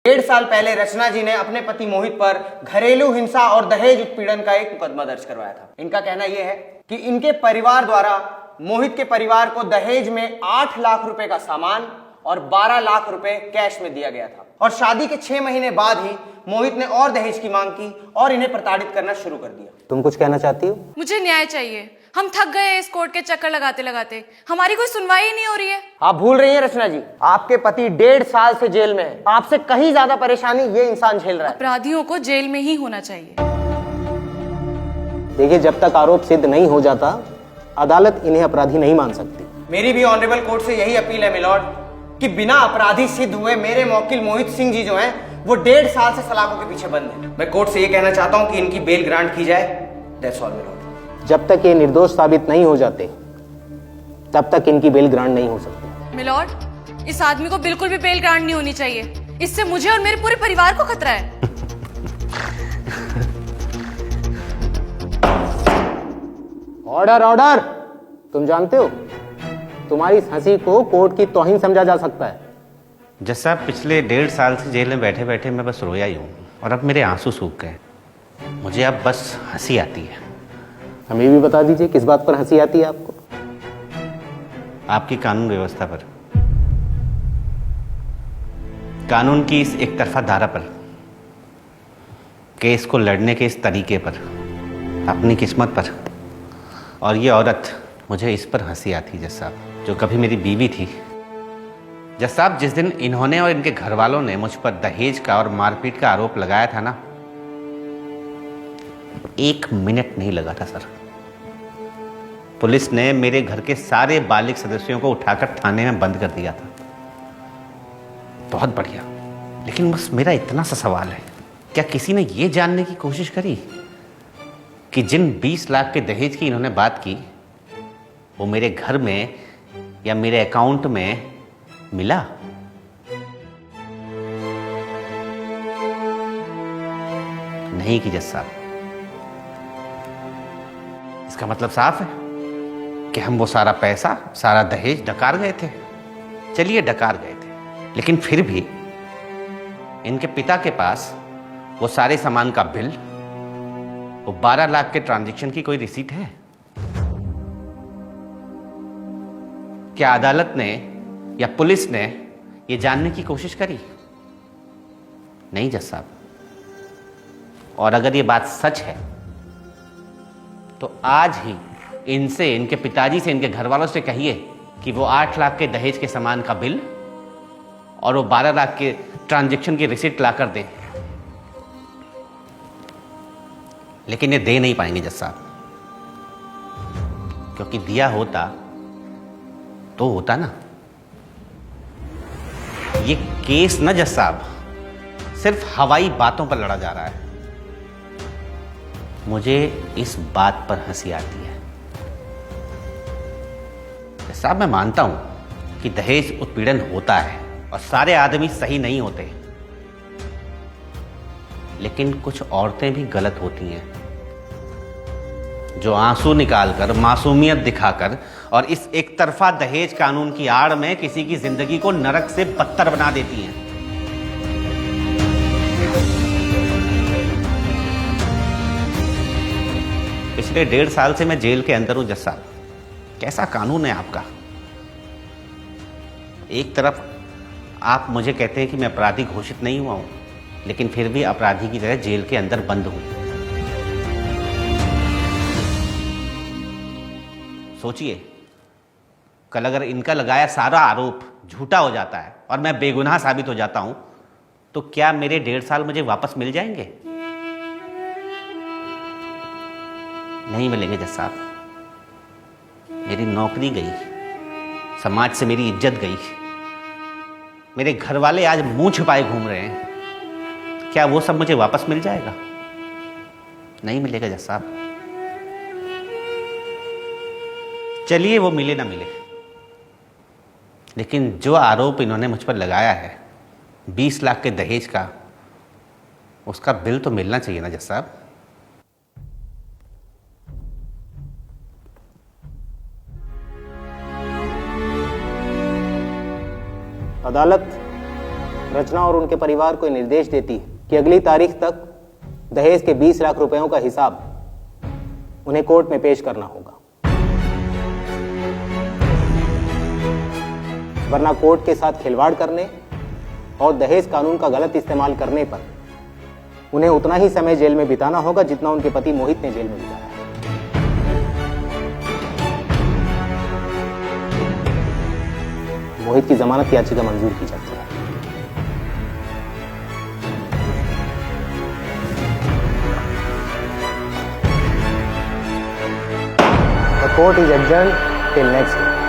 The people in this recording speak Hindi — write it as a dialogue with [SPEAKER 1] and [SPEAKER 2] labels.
[SPEAKER 1] 1.5 साल पहले रचना जी ने अपने पति मोहित पर घरेलू हिंसा और दहेज उत्पीड़न का एक मुकदमा दर्ज करवाया था। इनका कहना यह है कि इनके परिवार द्वारा मोहित के परिवार को दहेज में 8 लाख रुपए का सामान और 12 लाख रुपए कैश में दिया गया था और शादी के 6 महीने बाद ही मोहित ने और दहेज की मांग की और इन्हें प्रताड़ित करना शुरू कर दिया।
[SPEAKER 2] तुम कुछ कहना चाहती हो?
[SPEAKER 3] मुझे न्याय चाहिए। हम थक गए हैं इस कोर्ट के चक्कर लगाते लगाते। हमारी कोई सुनवाई ही नहीं हो रही है।
[SPEAKER 1] आप भूल रही हैं रचना जी, आपके पति 1.5 साल से जेल में है। आपसे कहीं ज्यादा परेशानी ये इंसान झेल रहा है।
[SPEAKER 3] अपराधियों को जेल में ही होना चाहिए।
[SPEAKER 2] देखिए, जब तक आरोप सिद्ध नहीं हो जाता अदालत इन्हें अपराधी नहीं मान सकती।
[SPEAKER 1] मेरी भी ऑनरेबल कोर्ट से यही अपील है मिलॉर्ड कि बिना अपराधी सिद्ध हुए मेरे मौकिल मोहित सिंह जी जो हैं वो 1.5 साल से सलाखों के पीछे बंद हैं। मैं कोर्ट से ये कहना चाहता हूं कि इनकी बेल ग्रांट की जाए। That's all milord.
[SPEAKER 2] जब तक ये निर्दोष साबित नहीं हो जाते तब तक इनकी बेल ग्रांट नहीं हो सकती।
[SPEAKER 3] मिलॉर्ड, इस आदमी को बिल्कुल भी बेल ग्रांट नहीं होनी चाहिए। इससे मुझे और मेरे पूरे परिवार को खतरा है।
[SPEAKER 2] Order order. तुम जानते हो तुम्हारी इस हंसी को कोर्ट की तौहीन समझा जा सकता है।
[SPEAKER 4] जज साहब, पिछले 1.5 साल से जेल में बैठे बैठे मैं बस रोया ही हूँ और अब मेरे आंसू सूख गए। मुझे अब बस हंसी आती है।
[SPEAKER 2] हमें भी बता दीजिए किस बात पर हंसी आती है आपको?
[SPEAKER 4] आपकी कानून व्यवस्था पर, कानून की इस एक तरफा धारा पर, केस को लड़ने के इस तरीके पर, अपनी किस्मत पर। और ये औरत, मुझे इस पर हंसी आती जज साहब, जो कभी मेरी बीवी थी। जज साहब, जिस दिन इन्होंने और इनके घर वालों ने मुझ पर दहेज का और मारपीट का आरोप लगाया था ना, 1 मिनट नहीं लगा था सर। पुलिस ने मेरे घर के सारे बालिग सदस्यों को उठाकर थाने में बंद कर दिया था। बहुत बढ़िया। लेकिन बस मेरा इतना सा सवाल है, क्या किसी ने यह जानने की कोशिश करी कि जिन 20 लाख के दहेज की इन्होंने बात की वो मेरे घर में या मेरे अकाउंट में मिला? नहीं की जज साहब। इसका मतलब साफ है कि हम वो सारा पैसा, सारा दहेज डकार गए थे। चलिए, डकार गए थे, लेकिन फिर भी इनके पिता के पास वो सारे सामान का बिल, वो 12 लाख के ट्रांजैक्शन की कोई रिसीट है? क्या अदालत ने या पुलिस ने ये जानने की कोशिश करी? नहीं जज साहब। और अगर ये बात सच है तो आज ही इनसे, इनके पिताजी से, इनके घर वालों से कहिए कि वो 8 लाख के दहेज के सामान का बिल और वो 12 लाख के ट्रांजैक्शन की रिसीट ला कर दें। लेकिन ये दे नहीं पाएंगे जज साहब, क्योंकि दिया होता तो होता ना। ये केस न जज साहब सिर्फ हवाई बातों पर लड़ा जा रहा है। मुझे इस बात पर हंसी आती है। जज साहब, मैं मानता हूं कि दहेज उत्पीड़न होता है और सारे आदमी सही नहीं होते, लेकिन कुछ औरतें भी गलत होती हैं जो आंसू निकालकर, मासूमियत दिखाकर और इस एक तरफा दहेज कानून की आड़ में किसी की जिंदगी को नरक से बदतर बना देती हैं। पिछले 1.5 साल से मैं जेल के अंदर हूं जज साहब। कैसा कानून है आपका? एक तरफ आप मुझे कहते हैं कि मैं अपराधी घोषित नहीं हुआ हूं, लेकिन फिर भी अपराधी की तरह जेल के अंदर बंद हूं। सोचिए, कल अगर इनका लगाया सारा आरोप झूठा हो जाता है और मैं बेगुनाह साबित हो जाता हूं, तो क्या मेरे 1.5 साल मुझे वापस मिल जाएंगे? नहीं मिलेंगे जज साहब। मेरी नौकरी गई, समाज से मेरी इज्जत गई, मेरे घर वाले आज मुंह छुपाए घूम रहे हैं। क्या वो सब मुझे वापस मिल जाएगा? नहीं मिलेगा जज साहब। चलिए, वो मिले ना मिले, लेकिन जो आरोप इन्होंने मुझ पर लगाया है 20 लाख के दहेज का, उसका बिल तो मिलना चाहिए ना जज साहब।
[SPEAKER 2] अदालत रचना और उनके परिवार को निर्देश देती है कि अगली तारीख तक दहेज के 20 लाख रुपयों का हिसाब उन्हें कोर्ट में पेश करना होगा, वरना कोर्ट के साथ खिलवाड़ करने और दहेज कानून का गलत इस्तेमाल करने पर उन्हें उतना ही समय जेल में बिताना होगा जितना उनके पति मोहित ने जेल में बिताया। मोहित की जमानत याचिका मंजूर की जाती है। The court is adjourned till next day.